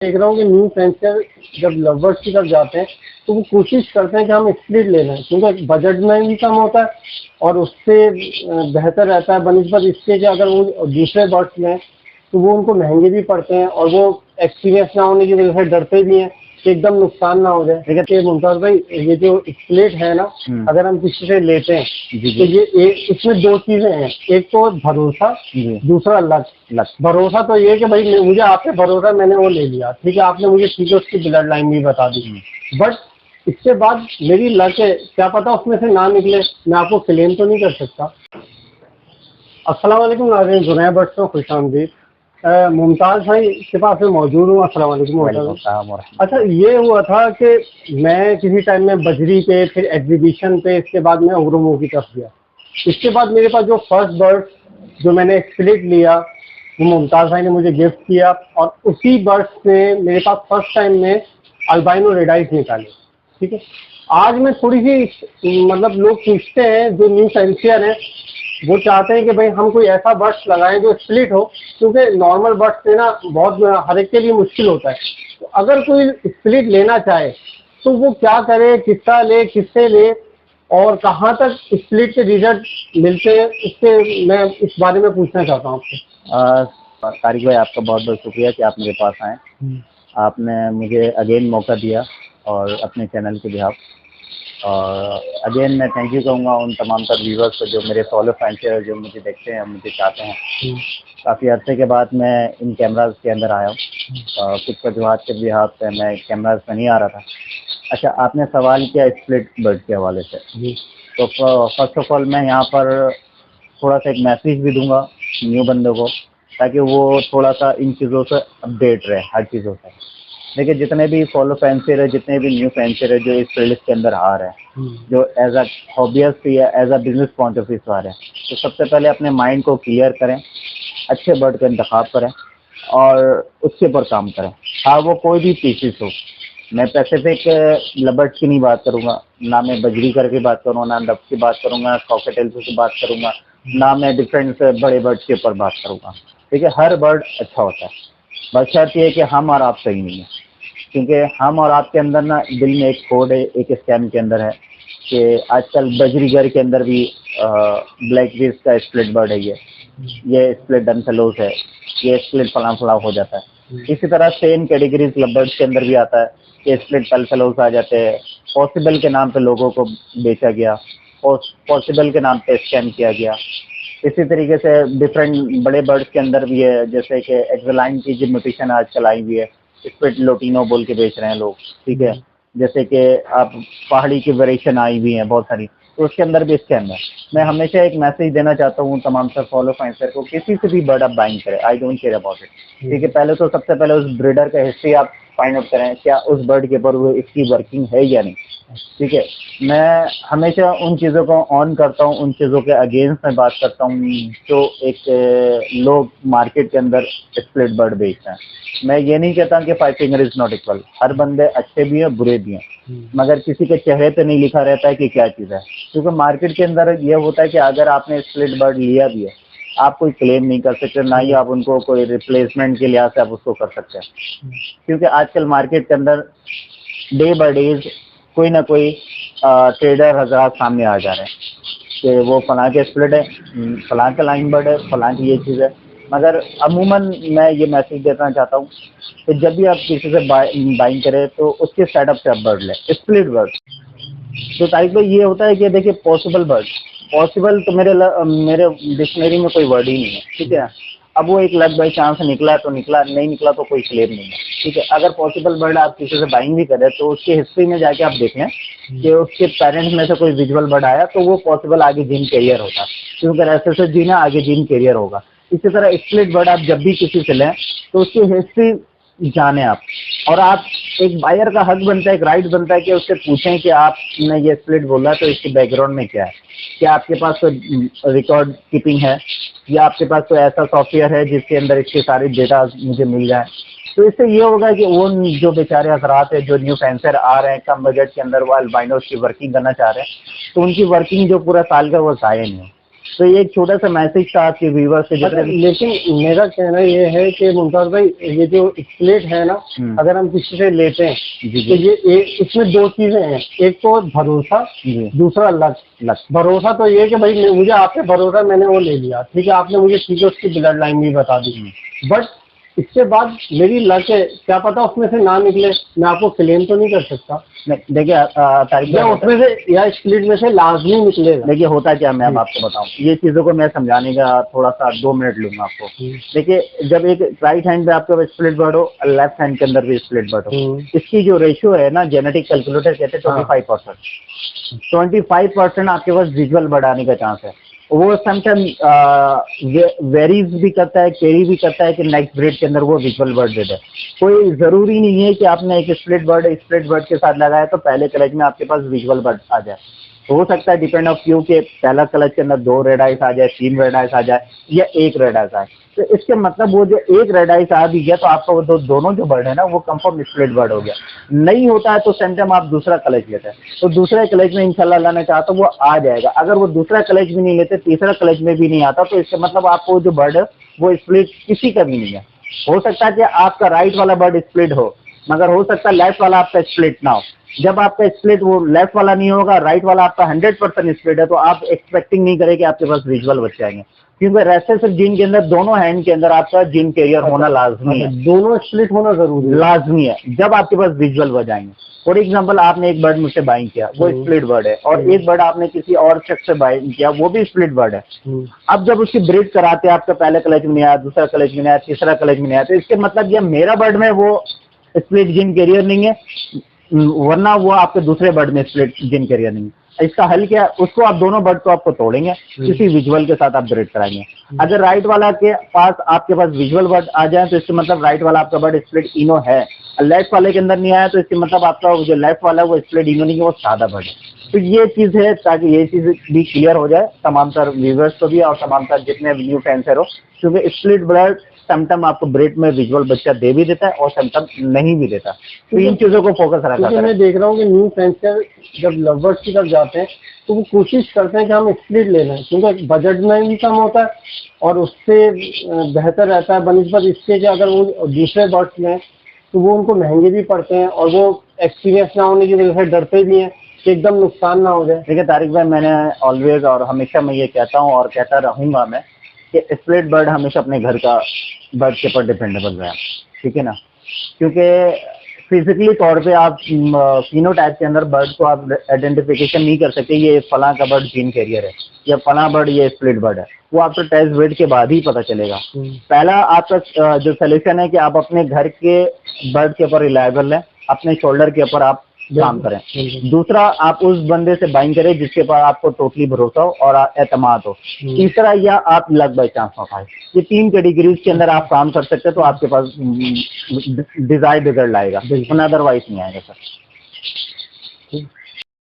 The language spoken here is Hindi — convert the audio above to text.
देख रहा हूँ कि न्यू फ्रेंचर जब लवर्स की तरफ जाते हैं तो वो कोशिश करते हैं कि हम स्प्लिट ले लें, क्योंकि बजट में भी कम होता है और उससे बेहतर रहता है बनिस्बत इसके कि अगर वो दूसरे बर्ड्स लें तो वो उनको महंगे भी पड़ते हैं और वो एक्सपीरियंस ना होने की वजह से डरते भी हैं कि एकदम नुकसान ना हो जाए। लेकिन मुमताज भाई, ये जो स्प्लिट है ना, अगर हम किसी से लेते हैं तो ये इसमें दो चीजें हैं। एक तो भरोसा, दूसरा लक। भरोसा तो ये कि भाई मुझे आप पे भरोसा, मैंने वो ले लिया, ठीक है, आपने मुझे ठीक है उसकी ब्लड लाइन भी बता दी, बट इसके बाद मेरी लक है, क्या पता उसमें से ना निकले, मैं आपको क्लेम तो नहीं कर सकता। अस्सलाम वालेकुम नाज़रीन, जुनैद बट्स में खुशामदीद। मुमताज़ भाई के पास में मौजूद हूँ। अस्सलाम वालेकुम मुमताज़। अच्छा, ये हुआ था कि मैं किसी टाइम में बजरी पे, फिर एग्जीबिशन पे, इसके बाद मैं उग्रमो की तरफ गया। इसके बाद मेरे पास जो फर्स्ट बर्ड जो मैंने स्प्लिट लिया वो मुमताज़ भाई ने मुझे गिफ्ट किया, और उसी बर्ड से मेरे पास फर्स्ट टाइम में अल्बाइनो रेडाइस निकाले। ठीक है, आज मैं थोड़ी सी मतलब लोग पूछते हैं जो न्यू फैंसियर हैं, वो चाहते हैं कि भाई हम कोई ऐसा बर्ड्स लगाएं जो स्प्लिट हो, क्योंकि नॉर्मल बर्ड्स लेना बहुत हर एक के लिए मुश्किल होता है। तो अगर कोई स्प्लिट लेना चाहे तो वो क्या करे, किसका ले, किससे ले, और कहाँ तक स्प्लिट के रिजल्ट मिलते हैं, इससे मैं इस बारे में पूछना चाहता हूँ आपसे। तारिक भाई, आपका बहुत बहुत शुक्रिया कि आप मेरे पास आए। आपने मुझे अगेन मौका दिया और अपने चैनल के बिहाफ, और अगेन मैं थैंक यू कहूँगा उन तमाम तर व्यूवर्स को जो मेरे फॉलो फैंसियर जो मुझे देखते हैं, मुझे चाहते हैं। काफ़ी अर्से के बाद मैं इन कैमराज के अंदर आया हूँ, कुछ वजूहत के बिहाफ से मैं कैमराज में नहीं आ रहा था। अच्छा, आपने सवाल किया स्प्लिट बर्ड के हवाले से, तो फर्स्ट ऑफ ऑल मैं यहाँ पर थोड़ा सा एक मैसेज भी दूंगा न्यू बंदों को, ताकि वो थोड़ा सा इन चीज़ों से अपडेट रहे, हर चीज़ों से। देखिए, जितने भी फॉलो फैंसियर है, जितने भी न्यू फैंसियर है जो इस फील्ड के अंदर आ रहे हैं, जो एज अ हॉबियस्ट या as a business point of view से आ रहे हैं, तो सबसे पहले अपने माइंड को क्लियर करें, अच्छे बर्ड का इंतखाब करें और उसके ऊपर काम करें। हाँ, वो कोई भी पीसीस हो। मैं पैसिफिक लबर्ड्स की नहीं बात करूँगा, ना मैं बजरी करके बात करूँगा, ना डब की बात करूँगा, कॉकटेल्स की बात करूँगा, ना मैं डिफरेंट बड़े बर्ड्स के ऊपर बात करूँगा। ठीक है, हर बर्ड अच्छा होता है, बस शर्त ये है कि हम और आप सही नहीं है। क्योंकि हम और आपके अंदर ना दिल में एक कोड है, एक स्कैम के अंदर है कि आजकल बजरीगर के अंदर भी ब्लैक विज का स्प्लिट बर्ड है, ये स्प्लिट डनफेलोस है, ये स्प्लिट फलां फलां हो जाता है। इसी तरह सेम कैटेगरीज लबर्ड्स के अंदर भी आता है कि स्प्लिट पेलफेलोस आ जाते हैं। पॉसिबल के नाम पे लोगों को बेचा गया, पॉसिबल के नाम पे स्कैम किया गया। इसी तरीके से डिफरेंट बड़े बर्ड्स के अंदर भी है, जैसे कि एक्सलाइन की जो म्यूटेशन आजकल आई हुई है, स्प्लिट लोटिनो बोल के बेच रहे हैं लोग। ठीक है, जैसे कि आप पहाड़ी की वेरिएशन आई हुई है बहुत सारी, तो उसके अंदर भी स्कैम है। मैं हमेशा एक मैसेज देना चाहता हूँ तमाम सर फॉलो फैंसर को, किसी से भी बर्ड आप बाइंग करें, I don't care about it. ठीक है, पहले तो सबसे पहले उस ब्रीडर का हिस्ट्री आप फाइंड आउट करें, क्या उस बर्ड के ऊपर वो इसकी वर्किंग है या नहीं। ठीक है, मैं हमेशा उन चीज़ों को ऑन करता हूँ, उन चीज़ों के अगेंस्ट में बात करता हूँ जो एक लोग मार्केट के अंदर स्प्लिट बर्ड बेचते हैं। मैं ये नहीं कहता कि five finger is not equal, हर बंदे अच्छे भी हैं बुरे भी हैं, मगर किसी के चेहरे पे नहीं लिखा रहता है कि क्या चीज़ है। क्योंकि मार्केट के अंदर ये होता है कि अगर आपने स्प्लिट बर्ड लिया भी है, आप कोई क्लेम नहीं कर सकते, ना ही आप उनको कोई रिप्लेसमेंट के लिहाज से आप उसको कर सकते हैं। क्योंकि आजकल मार्केट के अंदर डे बाय डेज कोई ना कोई ट्रेडर हजरात सामने आ जा रहे हैं कि वो फलां के स्प्लिट है, फलां के लाइन बर्ड है, फलां की ये चीज़ है। मगर अमूमन मैं ये मैसेज देना चाहता हूँ कि जब भी आप किसी से बाइंग करें तो उसके सेटअप से आप बर्ड लें, स्प्लिट बर्ड। तो तारिक भाई, ये होता है कि देखिए, पॉसिबल बर्ड, पॉसिबल तो मेरे डिक्शनरी में कोई वर्ड ही नहीं है। ठीक है, अब वो एक लक बाई चांस निकला तो निकला, नहीं निकला तो कोई क्लेम नहीं है। ठीक है, अगर पॉसिबल बर्ड आप किसी से बाइंग भी करें तो उसकी हिस्ट्री में जाके आप देख लें कि उसके पेरेंट्स में से कोई विजुअल बर्ड आया तो वो पॉसिबल आगे जीन कैरियर होता है, क्योंकि ऐसे से जीना आगे जीन कैरियर होगा। इसी तरह स्प्लिट बर्ड आप जब भी किसी से लें तो उसकी हिस्ट्री जाने आप, और आप एक बायर का हक बनता है, एक राइट बनता है कि उससे पूछें कि आपने ये स्प्लिट बोला तो इसके बैकग्राउंड में क्या है, क्या आपके पास कोई रिकॉर्ड कीपिंग है, या आपके पास कोई ऐसा सॉफ्टवेयर है जिसके अंदर इसके सारे डेटा मुझे मिल जाए। तो इससे ये होगा कि वो जो बेचारे हजरात है जो न्यू फैंसर आ रहे हैं कम बजट के अंदर, वो अल्बाइनोस की वर्किंग करना चाह रहे हैं, तो उनकी वर्किंग जो पूरा साल का वो ज़ाया नहीं है। तो ये एक छोटा सा मैसेज था आपके व्यूअर्स से। अच्छा, लेकिन मेरा कहना ये है कि मुमताज भाई, ये जो स्प्लिट है ना, अगर हम किसी से लेते हैं तो ये इसमें दो चीजें हैं, एक तो भरोसा, दूसरा लक। भरोसा तो ये कि भाई मुझे आप पे भरोसा, मैंने वो ले लिया, ठीक है, आपने मुझे ठीक है उसकी ब्लड लाइन भी बता दी, बट इसके बाद मेरी लक है, क्या पता उसमें से ना निकले, मैं आपको क्लेम तो नहीं कर सकता। देखिए उसमें से या स्प्लिट में से लाजमी निकलेगा। देखिए होता क्या, मैं अब आपको बताऊं, ये चीजों को मैं समझाने का थोड़ा सा 2 मिनट लूंगा आपको। देखिए, जब एक राइट हैंड पे आपके पास स्प्लिट बर्ड हो, लेफ्ट हैंड के अंदर भी स्प्लिट बर्ड हो, इसकी जो रेशियो है ना, जेनेटिक कैलकुलेटर कहते हैं 25%। 25% आपके पास विजुअल बर्ड आने का चांस है। वो समटाइम वेरीज भी करता है, केरी भी करता है कि नेक्स्ट ब्रीड के अंदर वो विजुअल बर्ड दे दे। कोई जरूरी नहीं है कि आपने एक स्प्लिट बर्ड के साथ लगाया तो पहले कलेज में आपके पास विजुअल बर्ड आ जाए। हो सकता है डिपेंड ऑफ व्यू के पहला कलेज के अंदर 2 रेड आइस आ जाए, 3 रेड आइस आ जाए, या 1 रेड आइस आए। तो इसके मतलब वो जो 1 रेड आइस आ भी गया तो आपका वो दोनों जो बर्ड है ना, वो कंफर्म स्प्लिट बर्ड हो गया। नहीं होता है तो समटाइम आप दूसरा कलेज लेते हैं, तो दूसरे कलेज में इंशाल्लाह अल्लाह ने चाहा तो वो आ जाएगा। अगर वो दूसरा कलेज भी नहीं लेते, तीसरा कलेज में भी नहीं आता, तो इसका मतलब आपको जो बर्ड है वो स्प्लिट किसी का भी नहीं है। हो सकता है कि आपका राइट वाला बर्ड स्प्लिट हो, मगर हो सकता है लेफ्ट वाला आपका स्प्लिट ना हो। जब आपका स्प्लिट वो लेफ्ट वाला नहीं होगा, राइट वाला आपका 100% स्प्लिट है, तो आप एक्सपेक्टिंग नहीं करें कि आपके पास विजुअल बच्चे आएंगे, क्योंकि रेसेसिव जीन के अंदर दोनों हैंड के अंदर आपका जीन कैरियर होना लाजमी है। दोनों स्प्लिट होना जरूरी लाजमी है, जब आपके पास विजुअल बच जाएंगे। फॉर एग्जाम्पल, आपने एक बर्ड मुझसे बाइंग किया, वो स्प्लिट बर्ड है, और एक बर्ड आपने किसी और शख्स से बाइंग किया, वो भी स्प्लिट बर्ड है। अब जब उसकी ब्रीड कराते हैं, आपका पहले कलेज में नहीं आया, दूसरा कलेज में नहीं आया, तीसरा कलेज में नहीं आया, तो इसके मतलब ये मेरा बर्ड में वो स्प्लिट जीन कैरियर नहीं है, वरना वो आपके दूसरे बर्ड में स्प्लिट जीन कैरियर नहीं है। इसका हल क्या है? उसको आप दोनों बर्ड को आपको तोड़ेंगे, किसी विजुअल के साथ आप ब्रीड कराएंगे। अगर राइट वाला के पास आपके पास विजुअल बर्ड आ जाए तो इसके मतलब राइट वाला आपका बर्ड स्प्लिट इनो है। लेफ्ट वाले के अंदर नहीं आया तो इसके मतलब आपका जो लेफ्ट वाला है वो स्प्लिट इनो नहीं है, वो सादा बर्ड है। तो ये चीज है, ताकि ये चीज भी क्लियर हो जाए तमाम तर व्यूवर्स को भी और तमाम तर जितने न्यू फैंसर हो, क्योंकि स्प्लिट बर्ड समटाइम आपको ब्रीड में विजुअल बच्चा दे भी देता है और समटाइम नहीं भी देता। तो इन चीजों को फोकस रखा है। मैं देख रहा हूँ कि न्यू फैंसर जब लवर्स की तरफ जाते हैं तो वो कोशिश करते हैं कि हम स्प्लिट ले लें, क्योंकि बजट में भी कम होता है और उससे बेहतर रहता है बनिस्बत इसके कि अगर वो दूसरे बर्ड्स लें तो वो उनको महंगे भी पड़ते हैं और वो एक्सपीरियंस ना होने की वजह से डरते भी हैं कि एकदम नुकसान ना हो जाए। देखिए तारिक भाई, मैंने ऑलवेज और हमेशा मैं ये कहता हूँ और कहता रहूँगा मैं कि स्प्लिट बर्ड हमेशा अपने घर का बर्ड के ऊपर डिपेंडेबल रहे, ठीक है ना, क्योंकि फिजिकली तौर पे आप फिनोटाइप के अंदर बर्ड को आप आइडेंटिफिकेशन नहीं कर सकते ये फलां का बर्ड जीन कैरियर है या फलां बर्ड ये स्प्लिट बर्ड है। वो आपको टेस्ट वेट के बाद ही पता चलेगा। पहला आपका जो सोल्यूशन है कि आप अपने घर के बर्ड के ऊपर रिलायबल लें, अपने शोल्डर के ऊपर आप काम करें। दूसरा, आप उस बंदे से बाइंग करें जिसके पास आपको टोटली भरोसा हो और एतमाद हो। तीसरा, या आप लक बाय चांस हो पाए। ये 3 कैटेगरीज के अंदर आप काम कर सकते हैं तो आपके पास डिजायर रिजल्ट आएगा, अदरवाइज नहीं आएगा सर।